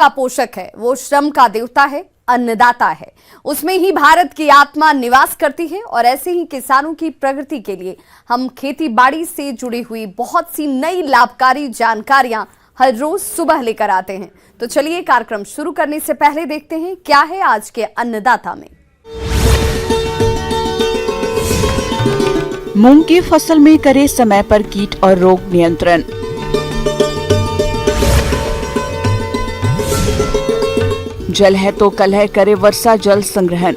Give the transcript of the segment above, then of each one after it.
का पोषक है, वो श्रम का देवता है, अन्नदाता है। उसमें ही भारत की आत्मा निवास करती है और ऐसे ही किसानों की प्रगति के लिए हम खेती बाड़ी से जुड़ी हुई बहुत सी नई लाभकारी जानकारियां हर रोज सुबह लेकर आते हैं। तो चलिए कार्यक्रम शुरू करने से पहले देखते हैं क्या है आज के अन्नदाता में। मूंग की फसल में करे समय पर कीट और रोग नियंत्रण। जल है तो कल है, करे वर्षा जल संग्रहण।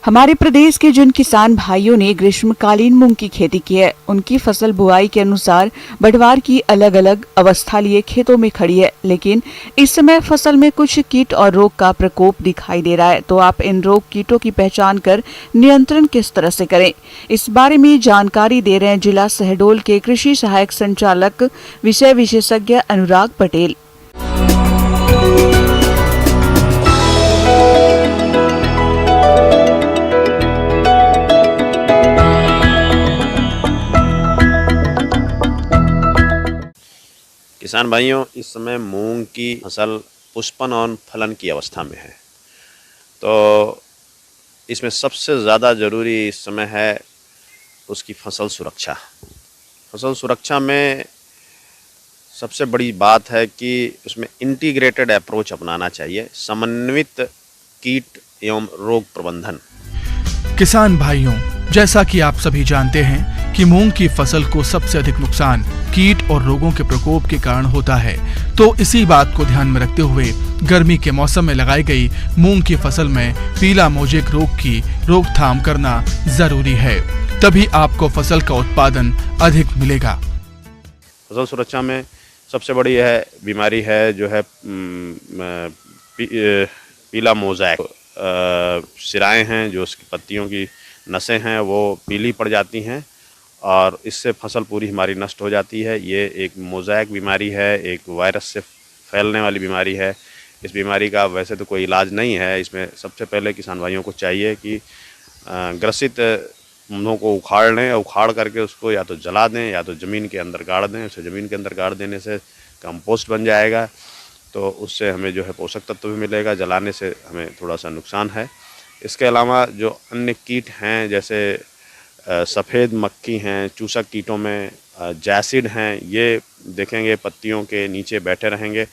हमारे प्रदेश के जिन किसान भाइयों ने ग्रीष्मकालीन मूंग की खेती की है, उनकी फसल बुआई के अनुसार बढ़वार की अलग अलग अवस्था लिए खेतों में खड़ी है, लेकिन इस समय फसल में कुछ कीट और रोग का प्रकोप दिखाई दे रहा है। तो आप इन रोग कीटों की पहचान कर नियंत्रण किस तरह से करें, इस बारे में जानकारी दे रहे हैं जिला शहडोल के कृषि सहायक संचालक विषय विशेषज्ञ अनुराग पटेल। किसान भाइयों, इस समय मूंग की फसल पुष्पन और फलन की अवस्था में है, तो इसमें सबसे ज़्यादा ज़रूरी इस समय है उसकी फसल सुरक्षा। फसल सुरक्षा में सबसे बड़ी बात है कि उसमें इंटीग्रेटेड अप्रोच अपनाना चाहिए, समन्वित कीट एवं रोग प्रबंधन। किसान भाइयों, जैसा कि आप सभी जानते हैं कि मूंग की फसल को सबसे अधिक नुकसान कीट और रोगों के प्रकोप के कारण होता है, तो इसी बात को ध्यान में रखते हुए गर्मी के मौसम में लगाई गई मूंग की फसल में पीला मोजेक रोग की रोकथाम करना जरूरी है, तभी आपको फसल का उत्पादन अधिक मिलेगा। फसल सुरक्षा में सबसे बड़ी है बीमारी है जो है पीला मोज़ेक। सिराएं हैं, जो उसकी पत्तियों की नसें हैं वो पीली पड़ जाती हैं और इससे फसल पूरी हमारी नष्ट हो जाती है। ये एक मोज़ेक बीमारी है, एक वायरस से फैलने वाली बीमारी है। इस बीमारी का वैसे तो कोई इलाज नहीं है। इसमें सबसे पहले किसान भाइयों को चाहिए कि ग्रसित पौधों को उखाड़ लें, उखाड़ करके उसको या तो जला दें या तो ज़मीन के अंदर गाड़ दें। उसे ज़मीन के अंदर गाड़ देने से कंपोस्ट बन जाएगा, तो उससे हमें जो है पोषक तत्व भी मिलेगा। जलाने से हमें थोड़ा सा नुकसान है। इसके अलावा जो अन्य कीट हैं, जैसे सफ़ेद मक्खी हैं, चूसक कीटों में जैसिड हैं, ये देखेंगे पत्तियों के नीचे बैठे रहेंगे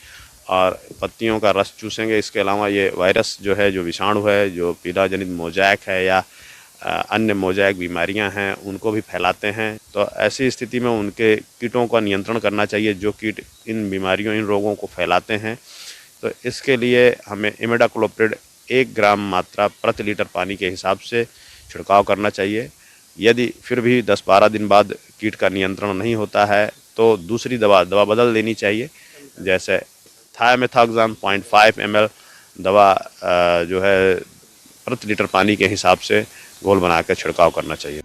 और पत्तियों का रस चूसेंगे। इसके अलावा ये वायरस जो है, जो विषाणु है, जो पीला जनित मोज़ेक है या अन्य मोज़ेक बीमारियां हैं, उनको भी फैलाते हैं। तो ऐसी स्थिति में उनके कीटों का नियंत्रण करना चाहिए, जो कीट इन बीमारियों, इन रोगों को फैलाते हैं। तो इसके लिए हमें इमिडाक्लोप्रिड 1 ग्राम मात्रा प्रति लीटर पानी के हिसाब से छिड़काव करना चाहिए। यदि फिर भी 10-12 दिन बाद कीट का नियंत्रण नहीं होता है तो दूसरी दवा बदल देनी चाहिए। जैसे थायामेथाक्साम 0.5 ml दवा जो है प्रति लीटर पानी के हिसाब से घोल बनाकर छिड़काव करना चाहिए।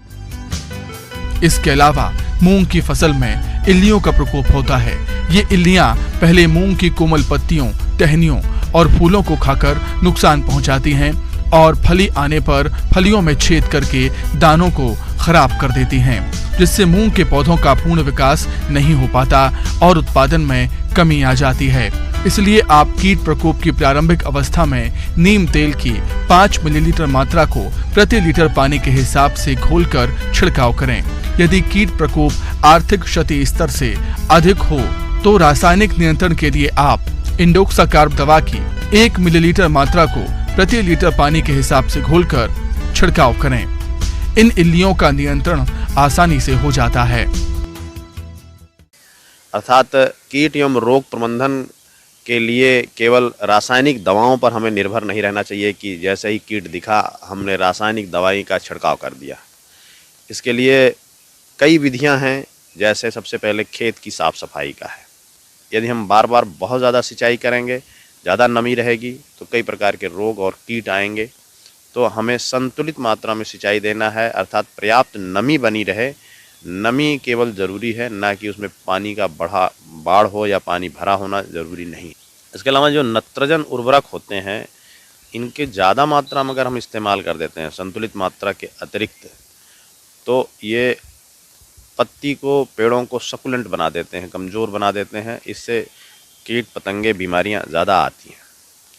इसके अलावा मूंग की फसल में इल्लियों का प्रकोप होता है। ये इल्लियां पहले मूंग की कोमल पत्तियों, टहनियों और फूलों को खाकर नुकसान पहुंचाती हैं और फली आने पर फलियों में छेद करके दानों को खराब कर देती हैं, जिससे मूंग के पौधों का पूर्ण विकास नहीं हो पाता और उत्पादन में कमी आ जाती है। इसलिए आप कीट प्रकोप की प्रारंभिक अवस्था में नीम तेल की 5 मिलीलीटर मात्रा को प्रति लीटर पानी के हिसाब से घोलकर छिड़काव करें। यदि कीट प्रकोप आर्थिक क्षति स्तर से अधिक हो तो रासायनिक नियंत्रण के लिए आप इंडोक्साकार्ब दवा की 1 मिलीलीटर मात्रा को प्रति लीटर पानी के हिसाब से घोलकर छिड़काव करें। इन इल्लियों का नियंत्रण आसानी से हो जाता है। अर्थात कीट एवं रोग प्रबंधन के लिए केवल रासायनिक दवाओं पर हमें निर्भर नहीं रहना चाहिए कि जैसे ही कीट दिखा हमने रासायनिक दवाई का छिड़काव कर दिया। इसके लिए कई विधियां हैं। जैसे सबसे पहले खेत की साफ सफाई का है। यदि हम बार बार बहुत ज़्यादा सिंचाई करेंगे, ज़्यादा नमी रहेगी तो कई प्रकार के रोग और कीट आएंगे। तो हमें संतुलित मात्रा में सिंचाई देना है, अर्थात पर्याप्त नमी बनी रहे। नमी केवल ज़रूरी है, ना कि उसमें पानी का बाढ़ हो या पानी भरा होना ज़रूरी नहीं। इसके अलावा जो नत्रजन उर्वरक होते हैं, इनके ज़्यादा मात्रा में अगर हम इस्तेमाल कर देते हैं संतुलित मात्रा के अतिरिक्त, तो ये पत्ती को, पेड़ों को सकुलेंट बना देते हैं, कमज़ोर बना देते हैं। इससे कीट पतंगे, बीमारियां ज़्यादा आती हैं।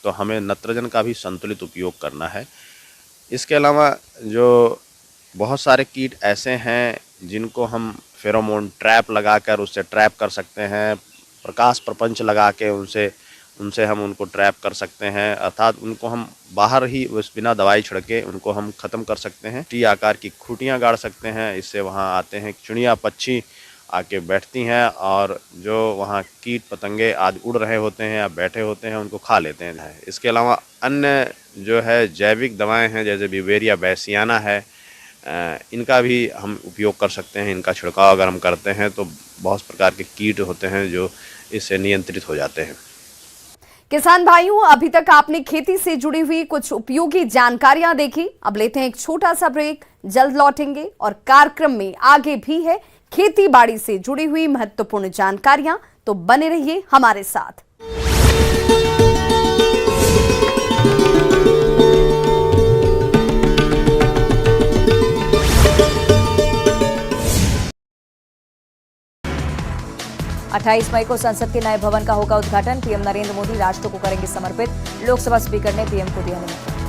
तो हमें नत्रजन का भी संतुलित उपयोग करना है। इसके अलावा जो बहुत सारे कीट ऐसे हैं जिनको हम फेरोमोन ट्रैप लगाकर उससे ट्रैप कर सकते हैं, प्रकाश प्रपंच लगा के उनसे हम उनको ट्रैप कर सकते हैं, अर्थात उनको हम बाहर ही बिना दवाई छिड़के उनको हम ख़त्म कर सकते हैं। टी आकार की खूंटियाँ गाड़ सकते हैं, इससे वहाँ आते हैं चिड़िया पक्षी आके बैठती हैं और जो वहाँ कीट पतंगे आदि उड़ रहे होते हैं या बैठे होते हैं उनको खा लेते हैं। इसके अलावा अन्य जो है जैविक दवाएं हैं, जैसे बिवेरिया बैसियाना है, इनका भी हम उपयोग कर सकते हैं। इनका छिड़काव अगर हम करते हैं तो बहुत प्रकार के कीट होते हैं जो इससे नियंत्रित हो जाते हैं। किसान भाइयों, अभी तक आपने खेती से जुड़ी हुई कुछ उपयोगी जानकारियां देखी। अब लेते हैं एक छोटा सा ब्रेक, जल्द लौटेंगे और कार्यक्रम में आगे भी है खेती बाड़ी से जुड़ी हुई महत्वपूर्ण जानकारियां, तो बने रहिए हमारे साथ। अट्ठाईस मई को संसद के नए भवन का होगा उद्घाटन। पीएम नरेंद्र मोदी राष्ट्र को करेंगे समर्पित। लोकसभा स्पीकर ने पीएम को दिया निमंत्रण।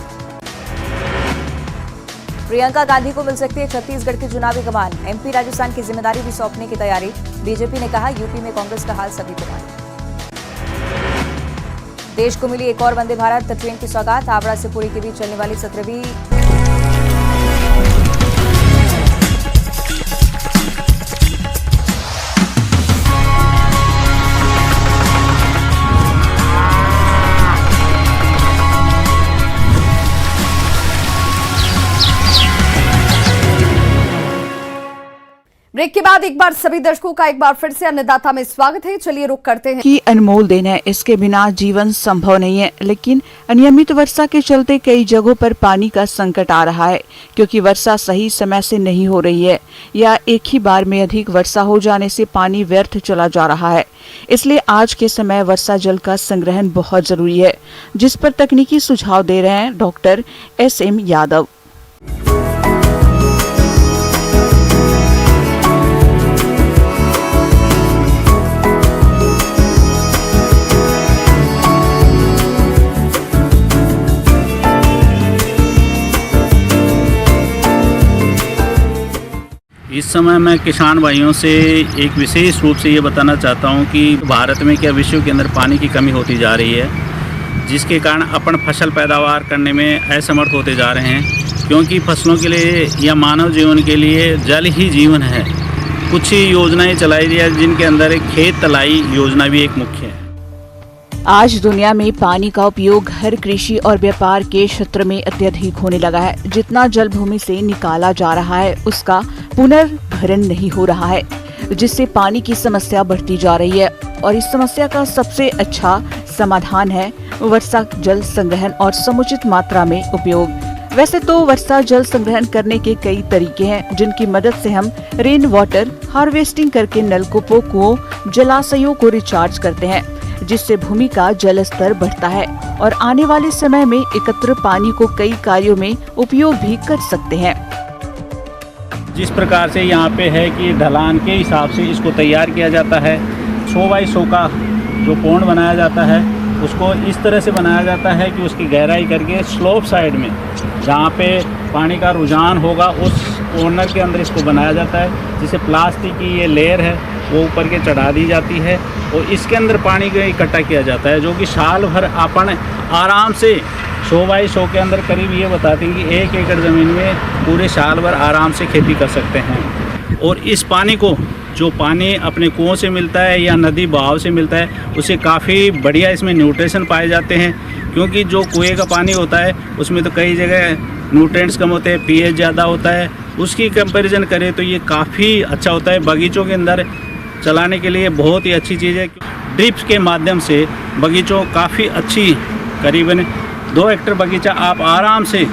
प्रियंका गांधी को मिल सकती है छत्तीसगढ़ की चुनावी कमान। एमपी राजस्थान की जिम्मेदारी भी सौंपने की तैयारी। बीजेपी ने कहा यूपी में कांग्रेस का हाल सभी को मालूम। देश को मिली एक और वंदे भारत ट्रेन की सौगात। हावड़ा से पुरी के बीच चलने वाली 17वीं ब्रेक के बाद एक बार सभी दर्शकों का एक बार फिर से अन्नदाता में स्वागत है। चलिए रुक करते हैं की अनमोल देन है, इसके बिना जीवन संभव नहीं है। लेकिन अनियमित वर्षा के चलते कई जगहों पर पानी का संकट आ रहा है, क्योंकि वर्षा सही समय से नहीं हो रही है या एक ही बार में अधिक वर्षा हो जाने से पानी व्यर्थ चला जा रहा है। इसलिए आज के समय वर्षा जल का संग्रहण बहुत जरूरी है, जिस पर तकनीकी सुझाव दे रहे हैं डॉक्टर SM यादव। इस समय मैं किसान भाइयों से एक विशेष रूप से ये बताना चाहता हूँ कि भारत में क्या विश्व के अंदर पानी की कमी होती जा रही है, जिसके कारण अपन फसल पैदावार करने में असमर्थ होते जा रहे हैं। क्योंकि फसलों के लिए या मानव जीवन के लिए जल ही जीवन है। कुछ ही योजनाएं चलाई गई हैं, जिनके अंदर एक खेत तलाई योजना भी एक मुख्य है। आज दुनिया में पानी का उपयोग हर कृषि और व्यापार के क्षेत्र में अत्यधिक होने लगा है। जितना जल भूमि से निकाला जा रहा है उसका पुनर्भरण नहीं हो रहा है, जिससे पानी की समस्या बढ़ती जा रही है। और इस समस्या का सबसे अच्छा समाधान है वर्षा जल संग्रहण और समुचित मात्रा में उपयोग। वैसे तो वर्षा जल संग्रहण करने के कई तरीके हैं, जिनकी मदद से हम रेन वाटर हार्वेस्टिंग करके नलकूपों, कुओं, जलाशयों को रिचार्ज करते हैं, जिससे भूमि का जल स्तर बढ़ता है और आने वाले समय में एकत्र पानी को कई कार्यों में उपयोग भी कर सकते हैं। जिस प्रकार से यहाँ पे है कि ढलान के हिसाब से इसको तैयार किया जाता है। 100 बाई 100 का जो पौंड बनाया जाता है उसको इस तरह से बनाया जाता है कि उसकी गहराई करके स्लोप साइड में जहाँ पे पानी का रुझान होगा उस कॉर्नर के अंदर इसको बनाया जाता है, जिसे प्लास्टिक की ये लेयर है वो ऊपर के चढ़ा दी जाती है और इसके अंदर पानी को इकट्ठा किया जाता है, जो कि साल भर अपन आराम से 100 बाई 100 के अंदर करीब ये बताते हैं कि 1 एकड़ ज़मीन में पूरे साल भर आराम से खेती कर सकते हैं। और इस पानी को, जो पानी अपने कुओं से मिलता है या नदी बहाव से मिलता है, उसे काफ़ी बढ़िया इसमें न्यूट्रिशन पाए जाते हैं। क्योंकि जो कुएं का पानी होता है उसमें तो कई जगह न्यूट्रिएंट्स कम होते हैं, pH ज़्यादा होता है। उसकी कंपैरिजन करें तो ये काफ़ी अच्छा होता है। बगीचों के अंदर चलाने के लिए बहुत ही अच्छी चीज़ है। ड्रिप्स के माध्यम से बगीचों काफ़ी अच्छी, करीबन 2 हेक्टेयर बगीचा आप आराम से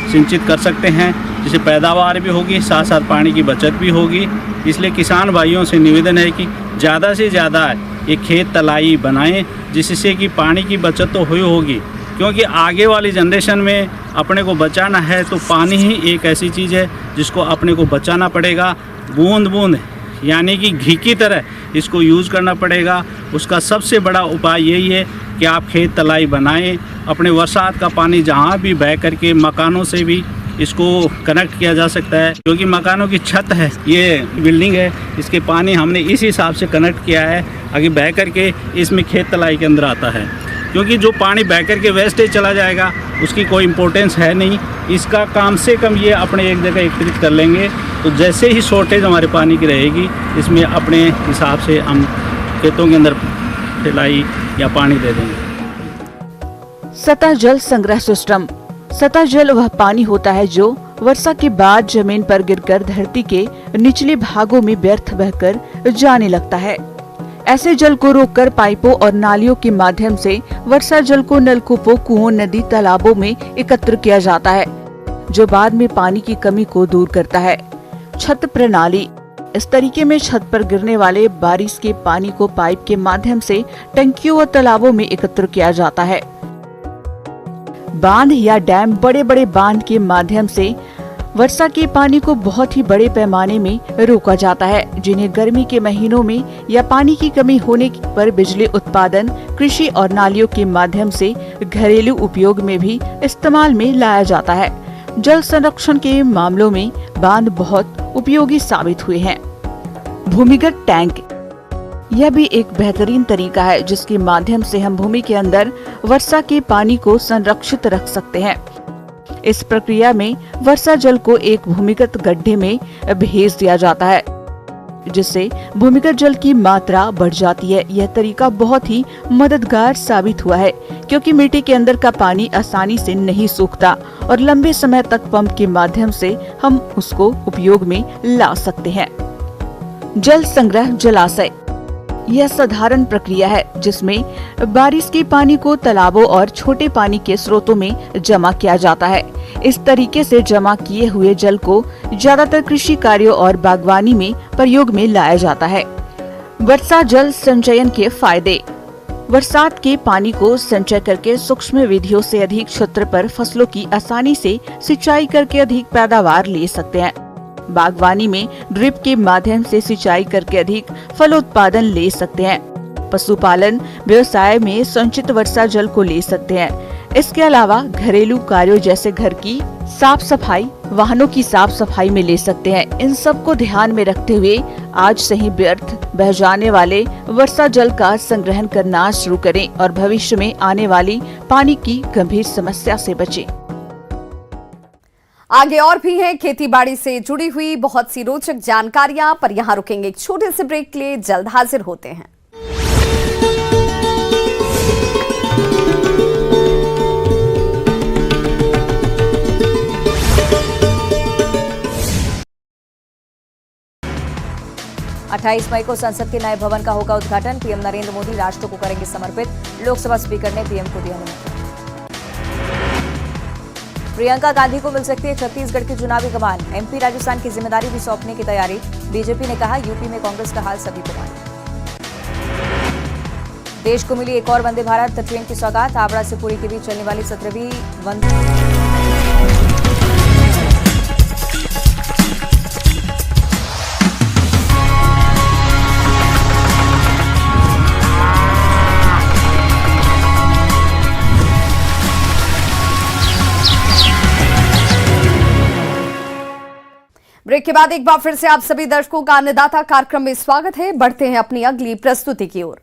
सिंचित कर सकते हैं, जिससे पैदावार भी होगी, साथ साथ पानी की बचत भी होगी। इसलिए किसान भाइयों से निवेदन है कि ज़्यादा से ज़्यादा ये खेत तलाई बनाएं, जिससे कि पानी की बचत तो हुई होगी, क्योंकि आगे वाली जनरेशन में अपने को बचाना है तो पानी ही एक ऐसी चीज़ है जिसको अपने को बचाना पड़ेगा। बूंद बूंद यानी कि घी की तरह इसको यूज़ करना पड़ेगा। उसका सबसे बड़ा उपाय यही है कि आप खेत तलाई बनाएं, अपने बरसात का पानी जहाँ भी बह करके मकानों से भी इसको कनेक्ट किया जा सकता है, क्योंकि मकानों की छत है, ये बिल्डिंग है, इसके पानी हमने इस हिसाब से कनेक्ट किया है आगे बह करके इसमें खेत तलाई के अंदर आता है, क्योंकि जो पानी बह करके वेस्टेज चला जाएगा उसकी कोई इम्पोर्टेंस है नहीं। इसका कम से कम ये अपने एक जगह एकत्रित कर लेंगे, तो जैसे ही शॉर्टेज हमारे पानी की रहेगी इसमें अपने हिसाब से हम खेतों के अंदर तलाई या पानी दे देंगे। सतह जल संग्रह सिस्टम। सतह जल वह पानी होता है जो वर्षा के बाद जमीन पर गिरकर धरती के निचले भागों में व्यर्थ बहकर जाने लगता है। ऐसे जल को रोककर पाइपों और नालियों के माध्यम से वर्षा जल को नलकूपों, कुओं, नदी, तालाबों में एकत्र किया जाता है, जो बाद में पानी की कमी को दूर करता है। छत प्रणाली। इस तरीके में छत पर गिरने वाले बारिश के पानी को पाइप के माध्यम से टंकियों और तालाबों में एकत्र किया जाता है। बांध या डैम। बड़े बड़े बांध के माध्यम से वर्षा के पानी को बहुत ही बड़े पैमाने में रोका जाता है, जिन्हें गर्मी के महीनों में या पानी की कमी होने पर बिजली उत्पादन, कृषि और नालियों के माध्यम से घरेलू उपयोग में भी इस्तेमाल में लाया जाता है। जल संरक्षण के मामलों में बांध बहुत उपयोगी साबित हुए हैं। भूमिगत टैंक। यह भी एक बेहतरीन तरीका है जिसके माध्यम से हम भूमि के अंदर वर्षा के पानी को संरक्षित रख सकते हैं। इस प्रक्रिया में वर्षा जल को एक भूमिगत गड्ढे में भेज दिया जाता है, जिससे भूमिगत जल की मात्रा बढ़ जाती है। यह तरीका बहुत ही मददगार साबित हुआ है, क्योंकि मिट्टी के अंदर का पानी आसानी से नहीं सूखता और लंबे समय तक पंप के माध्यम से हम उसको उपयोग में ला सकते हैं। जल संग्रह जलाशय। यह साधारण प्रक्रिया है जिसमें बारिश के पानी को तालाबों और छोटे पानी के स्रोतों में जमा किया जाता है। इस तरीके से जमा किए हुए जल को ज्यादातर कृषि कार्यों और बागवानी में प्रयोग में लाया जाता है। वर्षा जल संचयन के फायदे। बरसात के पानी को संचय करके सूक्ष्म विधियों से अधिक क्षेत्र पर फसलों की आसानी से सिंचाई करके अधिक पैदावार ले सकते हैं। बागवानी में ड्रिप के माध्यम से सिंचाई करके अधिक फल उत्पादन ले सकते हैं। पशुपालन व्यवसाय में संचित वर्षा जल को ले सकते हैं। इसके अलावा घरेलू कार्यों जैसे घर की साफ सफाई, वाहनों की साफ सफाई में ले सकते हैं। इन सब को ध्यान में रखते हुए आज से ही व्यर्थ बह जाने वाले वर्षा जल का संग्रहण करना शुरू करें और भविष्य में आने वाली पानी की गंभीर समस्या से बचें। आगे और भी हैं खेती बाड़ी से जुड़ी हुई बहुत सी रोचक जानकारियां, पर यहां रुकेंगे एक छोटे से ब्रेक के लिए। जल्द हाजिर होते हैं। अट्ठाईस मई को संसद के नए भवन का होगा उद्घाटन। पीएम नरेंद्र मोदी राष्ट्र को करेंगे समर्पित। लोकसभा स्पीकर ने पीएम को दिया निमंत्रण। प्रियंका गांधी को मिल सकती है छत्तीसगढ़ की चुनावी कमान। एमपी राजस्थान की जिम्मेदारी भी सौंपने की तैयारी। बीजेपी ने कहा यूपी में कांग्रेस का हाल सभी को मालूम। देश को मिली एक और वंदे भारत ट्रेन की सौगात। हावड़ा से पुरी के बीच चलने वाली 17वीं वंदे ब्रेक के बाद एक बार फिर से आप सभी दर्शकों का अन्नदाता कार्यक्रम में स्वागत है। बढ़ते हैं अपनी अगली प्रस्तुति की ओर।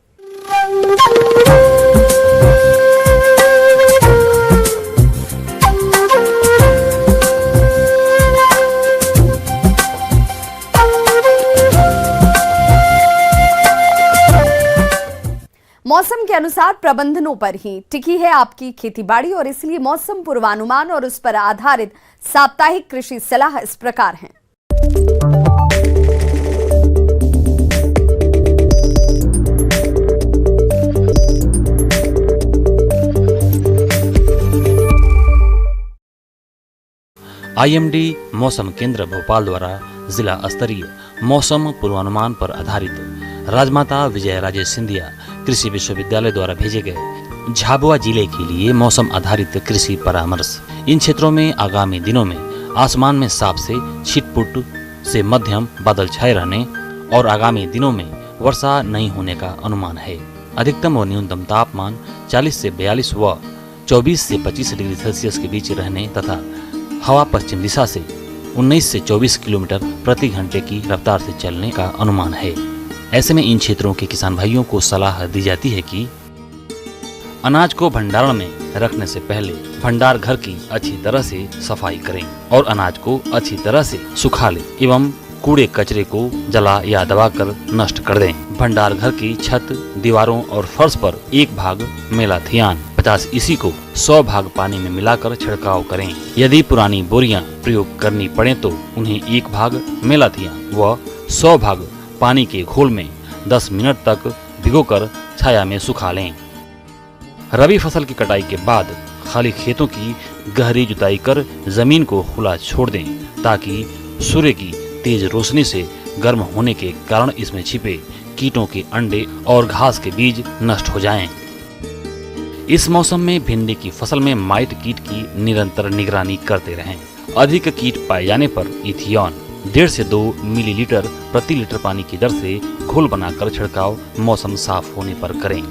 मौसम के अनुसार प्रबंधनों पर ही टिकी है आपकी खेतीबाड़ी, और इसलिए मौसम पूर्वानुमान और उस पर आधारित साप्ताहिक कृषि सलाह इस प्रकार है। IMD मौसम केंद्र भोपाल द्वारा जिला स्तरीय मौसम पूर्वानुमान पर आधारित राजमाता विजय राजे सिंधिया कृषि विश्वविद्यालय द्वारा भेजे गए झाबुआ जिले के लिए मौसम आधारित कृषि परामर्श। इन क्षेत्रों में आगामी दिनों में आसमान में साफ से छिटपुट से मध्यम बादल छाए रहने और आगामी दिनों में वर्षा नहीं होने का अनुमान है। अधिकतम और न्यूनतम तापमान 40 से 42 व 24 से 25 डिग्री सेल्सियस के बीच रहने तथा हवा पश्चिम दिशा से 19 से 24 किलोमीटर प्रति घंटे की रफ्तार से चलने का अनुमान है। ऐसे में इन क्षेत्रों के किसान भाइयों को सलाह दी जाती है कि अनाज को भंडारण में रखने से पहले भंडार घर की अच्छी तरह से सफाई करें और अनाज को अच्छी तरह से सुखा लें एवं कूड़े कचरे को जला या दबाकर नष्ट कर दें। भंडार घर की छत, दीवारों और फर्श पर 1 भाग मेलाथियान 50 ईसी को 100 भाग पानी में मिलाकर छिड़काव करें। यदि पुरानी बोरियां प्रयोग करनी पड़े तो उन्हें 1 भाग मेलाथियान व 100 भाग पानी के घोल में 10 मिनट तक भिगोकर छाया में सुखा लें। रबी फसल की कटाई के बाद खाली खेतों की गहरी जुताई कर जमीन को खुला छोड़ दें ताकि सूर्य की तेज रोशनी से गर्म होने के कारण इसमें छिपे कीटों के अंडे और घास के बीज नष्ट हो जाएं। इस मौसम में भिंडी की फसल में माइट कीट की निरंतर निगरानी करते रहें। अधिक कीट पाए जाने पर इथियॉन 1.5 से 2 मिलीलीटर प्रति लीटर पानी की दर से घोल बनाकर छिड़काव मौसम साफ होने पर करें।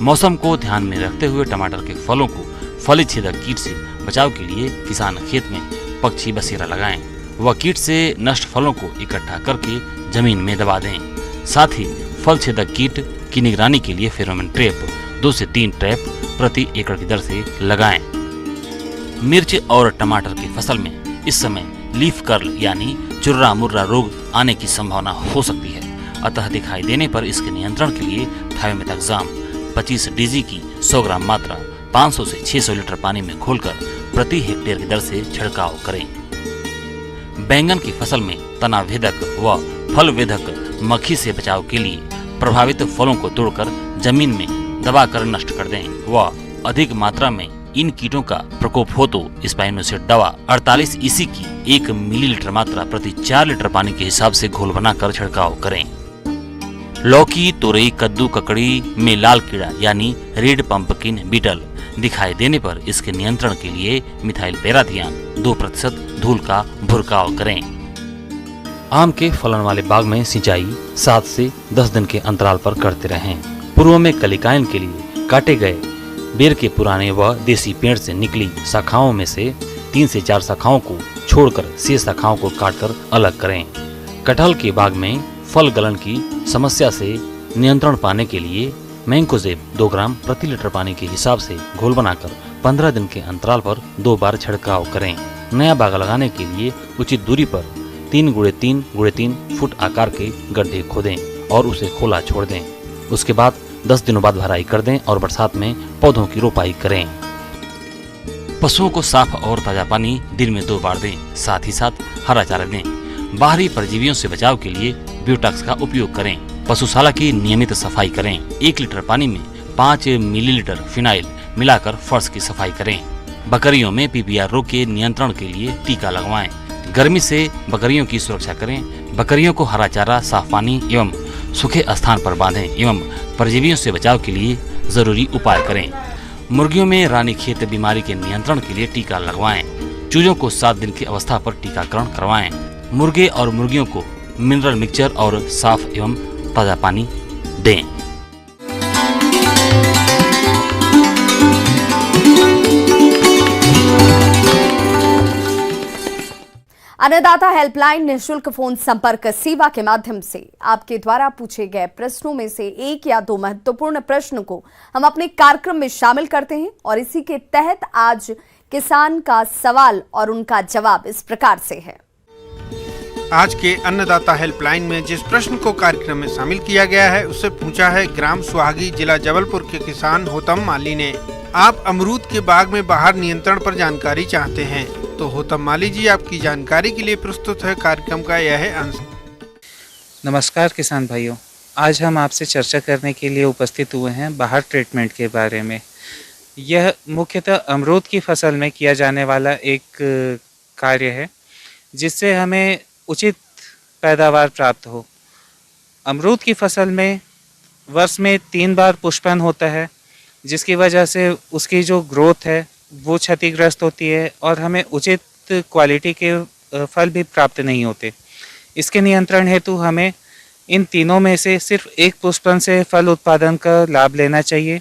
मौसम को ध्यान में रखते हुए टमाटर के फलों को फली छेदक कीट से बचाव के लिए किसान खेत में पक्षी बसेरा लगाएं व कीट से नष्ट फलों को इकट्ठा करके जमीन में दबा दें। साथ ही फल छेदक कीट की निगरानी के लिए फेरोमोन ट्रैप 2 से 3 ट्रैप प्रति एकड़ की दर से लगाएं। मिर्च और टमाटर की फसल में इस समय लीफ कर्ल यानी चुर्रा मुर्रा रोग आने की संभावना हो सकती है। अतः दिखाई देने पर इसके नियंत्रण के लिए थायोमेथाक्साम 25 डीजी की 100 ग्राम मात्रा 500 से 600 लीटर पानी में घोलकर प्रति हेक्टेयर की दर से छिड़काव करें। बैंगन की फसल में तना भेदक व फल वेदक मक्खी से बचाव के लिए प्रभावित फलों को तोड़कर जमीन में दबाकर नष्ट कर दें व अधिक मात्रा में इन कीटों का प्रकोप हो तो स्पाइनोसेट दवा 48 ईसी की 1 मिलीलीटर मात्रा प्रति 4 लीटर पानी के हिसाब से घोल बनाकर छिड़काव करें। लौकी, तोरई, कद्दू, ककड़ी में लाल कीड़ा यानी रेड पंपकिन बीटल दिखाई देने पर इसके नियंत्रण के लिए मिथाइल पैराथियान 2% धूल का भुरकाव करें। आम के फलन वाले बाग में सिंचाई 7 से 10 दिन के अंतराल पर करते रहें। पूर्व में कलिकायन के लिए काटे गए बेर के पुराने व देसी पेड़ से निकली शाखाओं में से 3 से 4 शाखाओं को छोड़कर शेष शाखाओं को काटकर अलग करें। कटहल के बाग में फल गलन की समस्या से नियंत्रण पाने के लिए मैंकोजेब 2 ग्राम प्रति लीटर पानी के हिसाब से घोल बनाकर 15 दिन के अंतराल पर 2 बार छिड़काव करें। नया बाग लगाने के लिए उचित दूरी पर 3x3x3 फुट आकार के गड्ढे खोदें और उसे खोला छोड़ दें। उसके बाद 10 दिनों बाद भराई कर दें और बरसात में पौधों की रोपाई करें। पशुओं को साफ और ताजा पानी दिन में 2 बार दें। साथ ही साथ हरा चारा दें। बाहरी परजीवियों से बचाव के लिए ब्यूटैक्स का उपयोग करें। पशुशाला की नियमित सफाई करें। 1 लीटर पानी में 5 मिलीलीटर फिनाइल मिलाकर फर्श की सफाई करें। बकरियों में पीपीआर रोग के नियंत्रण के लिए टीका लगवाएं। गर्मी से बकरियों की सुरक्षा करें। बकरियों को हरा चारा, साफ पानी एवं सूखे स्थान पर बांधें एवं परजीवियों से बचाव के लिए जरूरी उपाय करें। मुर्गियों में रानीखेत बीमारी के नियंत्रण के लिए टीका लगवाएं। चूजों को 7 दिन की अवस्था पर टीकाकरण करवाएं। मुर्गे और मुर्गियों को मिनरल मिक्सचर और साफ एवं ताजा पानी दें। अन्नदाता हेल्पलाइन निःशुल्क फोन संपर्क सेवा के माध्यम से आपके द्वारा पूछे गए प्रश्नों में से 1 या 2 महत्वपूर्ण प्रश्न को हम अपने कार्यक्रम में शामिल करते हैं और इसी के तहत आज किसान का सवाल और उनका जवाब इस प्रकार से है। आज के अन्नदाता हेल्पलाइन में जिस प्रश्न को कार्यक्रम में शामिल किया गया है उससे पूछा है ग्राम सुहागी जिला जबलपुर के किसान होतम माली ने। आप अमरूद के बाग में बाहर नियंत्रण पर जानकारी चाहते हैं तो होतम माली जी आपकी जानकारी के लिए प्रस्तुत है कार्यक्रम का यह अंश। नमस्कार किसान भाइयों, आज हम आपसे चर्चा करने के लिए उपस्थित हुए हैं बाहर ट्रीटमेंट के बारे में। यह मुख्यतः अमरूद की फसल में किया जाने वाला एक कार्य है जिससे हमें उचित पैदावार प्राप्त हो। अमरूद की फसल में वर्ष में 3 बार पुष्पन होता है, जिसकी वजह से उसकी जो ग्रोथ है वो क्षतिग्रस्त होती है और हमें उचित क्वालिटी के फल भी प्राप्त नहीं होते। इसके नियंत्रण हेतु हमें इन तीनों में से सिर्फ एक पुष्पन से फल उत्पादन का लाभ लेना चाहिए।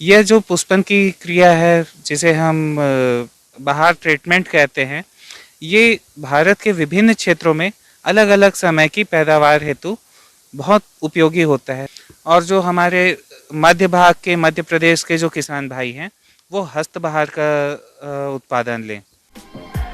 यह जो पुष्पन की क्रिया है, जिसे हम बहार ट्रीटमेंट कहते हैं, ये भारत के विभिन्न क्षेत्रों में अलग अलग समय की पैदावार हेतु बहुत उपयोगी होता है। और जो हमारे मध्य भाग के मध्य प्रदेश के जो किसान भाई हैं वो हस्तबहार का उत्पादन लें।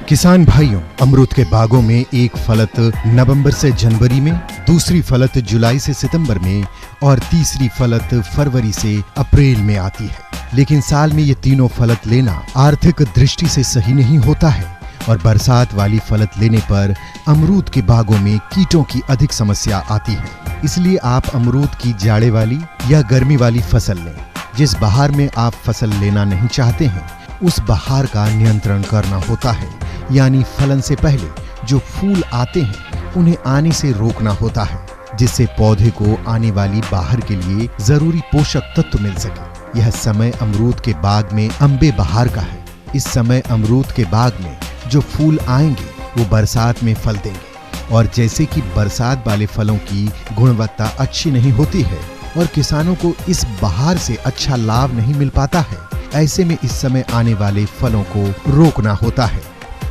किसान भाइयों, अमरूद के बागों में एक फलत नवंबर से जनवरी में, दूसरी फलत जुलाई से सितंबर में और तीसरी फलत फरवरी से अप्रैल में आती है। लेकिन साल में ये तीनों फलत लेना आर्थिक दृष्टि से सही नहीं होता है और बरसात वाली फलत लेने पर अमरूद के बागों में कीटों की अधिक समस्या आती है। इसलिए आप अमरूद की जाड़े वाली या गर्मी वाली फसल लें। जिस बहार में आप फसल लेना नहीं चाहते हैं उस बहार का नियंत्रण करना होता है, यानी फलन से पहले जो फूल आते हैं उन्हें आने से रोकना होता है, जिससे पौधे को आने वाली बाहर के लिए जरूरी पोषक तत्व मिल सके। यह समय अमरूद के बाग में अम्बे बहार का है। इस समय अमरूद के बाग में जो फूल आएंगे वो बरसात में फल देंगे और जैसे कि बरसात वाले फलों की गुणवत्ता अच्छी नहीं होती है और किसानों को इस बहार से अच्छा लाभ नहीं मिल पाता है, ऐसे में इस समय आने वाले फलों को रोकना होता है,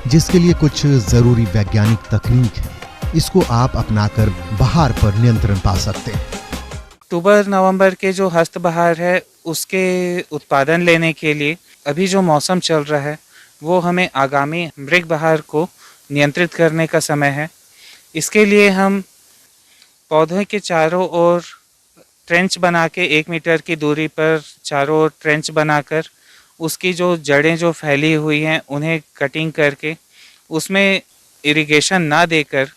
जिसके लिए कुछ जरूरी वैज्ञानिक तकनीक है। इसको आप अपनाकर बहार पर नियंत्रण पा सकते हैं। अक्टूबर नवंबर के जो हस्तबहार है उसके उत्पादन लेने के लिए अभी जो मौसम चल रहा है वो हमें आगामी मृग बहार को नियंत्रित करने का समय है। इसके लिए हम पौधों के चारों ओर ट्रेंच बना के 1 मीटर की दूरी पर चारों ओर ट्रेंच बनाकर उसकी जो जड़ें जो फैली हुई हैं उन्हें कटिंग करके उसमें इरिगेशन ना देकर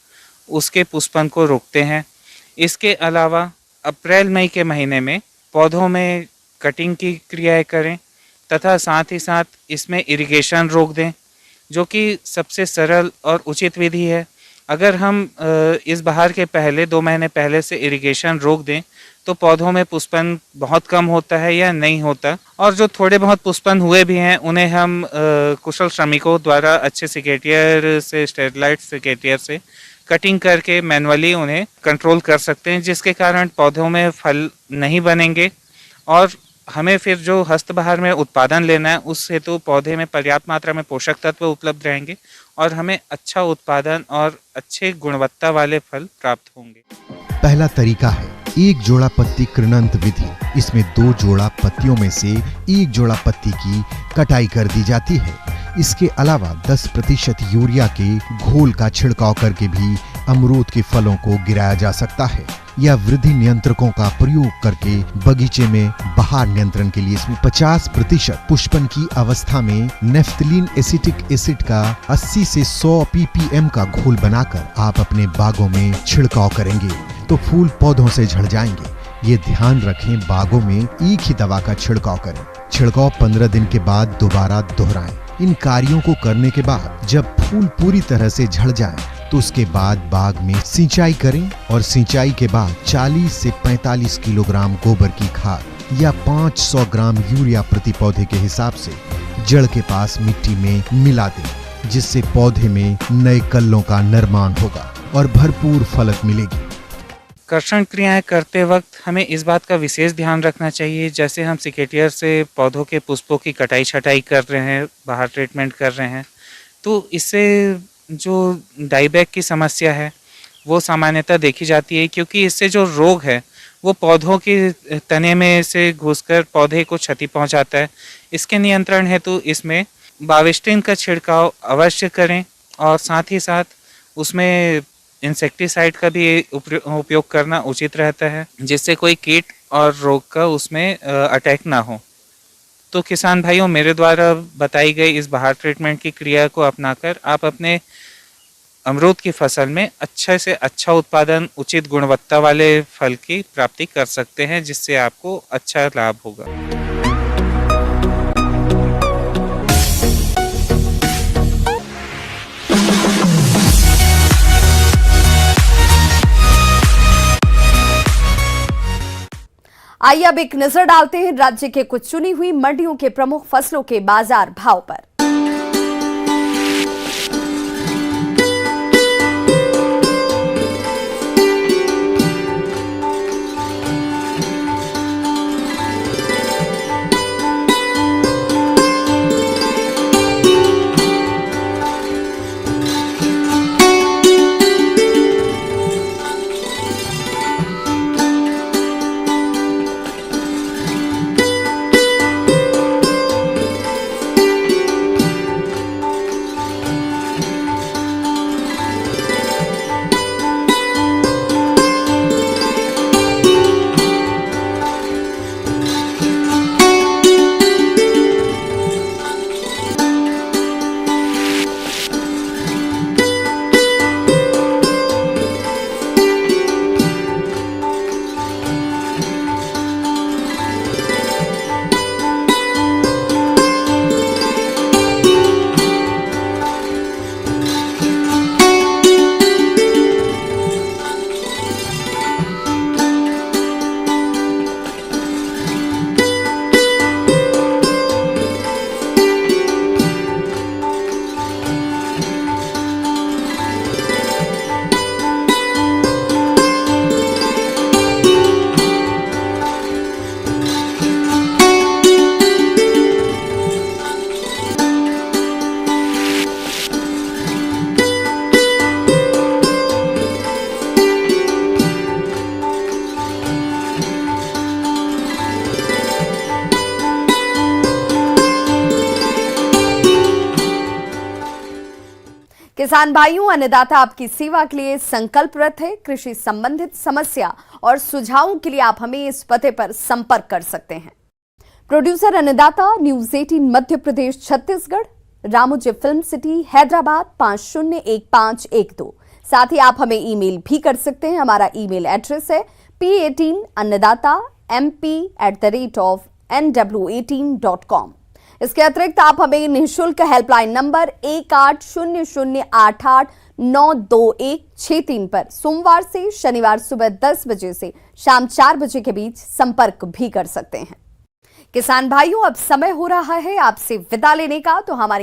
उसके पुष्पन को रोकते हैं। इसके अलावा अप्रैल मई के महीने में पौधों में कटिंग की क्रियाएं करें तथा साथ ही साथ इसमें इरिगेशन रोक दें, जो कि सबसे सरल और उचित विधि है। अगर हम इस बहार के पहले 2 महीने पहले से इरिगेशन रोक दें तो पौधों में पुष्पन बहुत कम होता है या नहीं होता, और जो थोड़े बहुत पुष्पन हुए भी हैं उन्हें हम कुशल श्रमिकों द्वारा अच्छे सिकेटियर से, स्टेरलाइट सिकेटियर से कटिंग करके मैनुअली उन्हें कंट्रोल कर सकते हैं, जिसके कारण पौधों में फल नहीं बनेंगे और हमें फिर जो हस्तबहार में उत्पादन लेना है उस हेतु पौधे में पर्याप्त मात्रा में पोषक तत्व उपलब्ध रहेंगे और हमें अच्छा उत्पादन और अच्छे गुणवत्ता वाले फल प्राप्त होंगे। पहला तरीका है 1 जोड़ा पत्ती कृणंत विधि। इसमें 2 जोड़ा पत्तियों में से 1 जोड़ा पत्ती की कटाई कर दी जाती है। इसके अलावा 10% यूरिया के घोल का छिड़काव करके भी अमरूद के फलों को गिराया जा सकता है, या वृद्धि नियंत्रकों का प्रयोग करके बगीचे में बहार नियंत्रण के लिए इसमें 50% पुष्पन की अवस्था में नेफ्थलीन एसिटिक एसिड का 80 से 100 ppm का घोल बनाकर आप अपने बागों में छिड़काव करेंगे तो फूल पौधों से झड़ जाएंगे। ये ध्यान रखें, बागों में एक ही दवा का छिड़काव करें। छिड़काव 15 दिन के बाद दोबारा दोहराएं। इन कार्यों को करने के बाद जब फूल पूरी तरह से झड़ जाएं, तो उसके बाद बाग में सिंचाई करें और सिंचाई के बाद 40 से 45 किलोग्राम गोबर की खाद या 500 ग्राम यूरिया प्रति पौधे के हिसाब से जड़ के पास मिट्टी में मिला दें, जिससे पौधे में नए कल्लों का निर्माण होगा और भरपूर फलत मिलेगी। कर्षण क्रियाएं करते वक्त हमें इस बात का विशेष ध्यान रखना चाहिए, जैसे हम सिकेटियर से पौधों के पुष्पों की कटाई छटाई कर रहे हैं, बाहर ट्रीटमेंट कर रहे हैं, तो इससे जो डाईबैक की समस्या है वो सामान्यतः देखी जाती है, क्योंकि इससे जो रोग है वो पौधों के तने में से घुसकर पौधे को क्षति पहुंचाता है। इसके नियंत्रण हेतु इसमें बाविस्टिन का छिड़काव अवश्य करें और साथ ही साथ उसमें इंसेक्टिसाइड का भी उपयोग करना उचित रहता है, जिससे कोई कीट और रोग का उसमें अटैक ना हो। तो किसान भाइयों, मेरे द्वारा बताई गई इस बहार ट्रीटमेंट की क्रिया को अपनाकर आप अपने अमरूद की फसल में अच्छा से अच्छा उत्पादन, उचित गुणवत्ता वाले फल की प्राप्ति कर सकते हैं, जिससे आपको अच्छा लाभ होगा। आइए अब एक नजर डालते हैं राज्य के कुछ चुनी हुई मंडियों के प्रमुख फसलों के बाजार भाव पर। किसान भाइयों, अन्नदाता आपकी सेवा के लिए संकल्परत है। कृषि संबंधित समस्या और सुझावों के लिए आप हमें इस पते पर संपर्क कर सकते हैं। प्रोड्यूसर अन्नदाता, news 18 Madhya Pradesh Chhattisgarh, Ramoji film city, Hyderabad 501512। साथ ही आप हमें ईमेल भी कर सकते हैं। हमारा ईमेल एड्रेस है p18annadatamp@nw18.com। इसके अतिरिक्त आप हमें निःशुल्क हेल्पलाइन नंबर 180088922163 पर सोमवार से शनिवार सुबह 10 बजे से शाम 4 बजे के बीच संपर्क भी कर सकते हैं। किसान भाइयों, अब समय हो रहा है आपसे विदा लेने का, तो हमारी